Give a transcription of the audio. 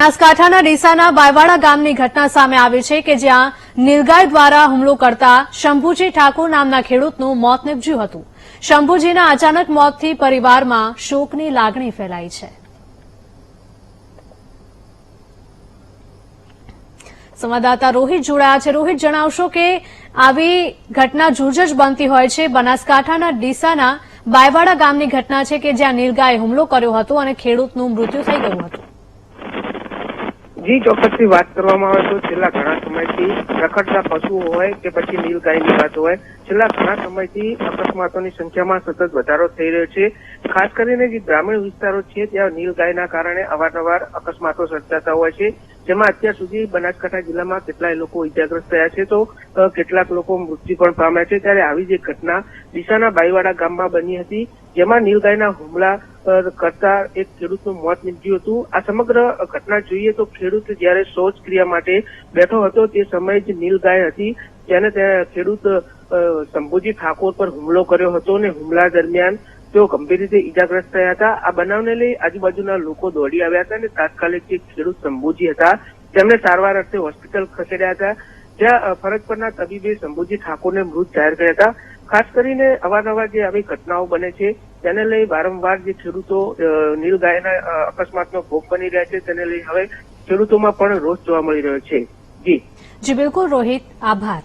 બનાસકાંઠાના ડીસાના બાયવાડા ગામની ઘટના સામે આવી છે કે જ્યાં નીલગાય દ્વારા હુમલો કરતા શંભુજી ઠાકોર નામના ખેડૂતનું મોત નીપજ્યું હતું। શંભુજીના અચાનક મોતથી પરિવારમાં શોકની લાગણી ફેલાઈ છે। સંવાદદાતા રોહિત જોડાયા છે। રોહિત, જણાવશો કે આવી ઘટના જૂજ બનતી હોય છે। બનાસકાંઠાના ડીસાના બાયવાડા ગામની ઘટના છે કે જ્યાં નીલગાયે હુમલો કર્યો હતો અને ખેડૂતનું મૃત્યુ થઈ ગયું હતું। જી, ચોક્કસથી વાત કરવામાં આવે તો છેલ્લા ઘણા સમયથી રખડતા પશુઓ હોય કે પછી નીલગાયની વાત હોય, છેલ્લા ઘણા સમયથી અકસ્માતોની સંખ્યામાં સતત વધારો થઈ રહ્યો છે। ખાસ કરીને જે ગ્રામીણ વિસ્તારો છે ત્યાં નીલગાયના કારણે અવારનવાર અકસ્માતો સર્જાતા હોય છે, જેમાં અત્યાર સુધી બનાસકાંઠા જિલ્લામાં કેટલાય લોકો ઇજાગ્રસ્ત થયા છે તો કેટલાક લોકો મૃત્યુ પણ પામ્યા છે। ત્યારે આવી જ એક ઘટના ડીસાના બાયવાડા ગામમાં બની હતી, જેમાં નીલગાયના હુમલા કરતા એક ખેડૂતનું મોત નીપજ્યું હતું। આ સમગ્ર ઘટના જોઈએ તો ખેડૂત જયારે શૌચક્રિયા માટે બેઠો હતો તે સમયે જ નીલગાય હતી જેને ખેડૂત શંભુજી ઠાકોર પર હુમલો કર્યો હતો અને હુમલા દરમિયાન તેઓ ગંભીર રીતે ઇજાગ્રસ્ત થયા હતા। આ બનાવને લઈ આજુબાજુના લોકો દોડી આવ્યા હતા અને તાત્કાલિક જે ખેડૂત શંભુજી હતા તેમને સારવાર અર્થે હોસ્પિટલ ખસેડ્યા હતા, જ્યાં ફરજ પરના તબીબે શંભુજી ઠાકોરને મૃત જાહેર કર્યા હતા। ખાસ કરીને અવારનવાર જે આવી ઘટનાઓ બને છે તેને લઈ વારંવાર જે ખેડૂતો નીલગાયના અકસ્માતનો ભોગ બની રહ્યા છે તેને લઈ હવે ખેડૂતોમાં પણ રોષ જોવા મળી રહ્યો છે। જી બિલકુલ રોહિત, આભાર।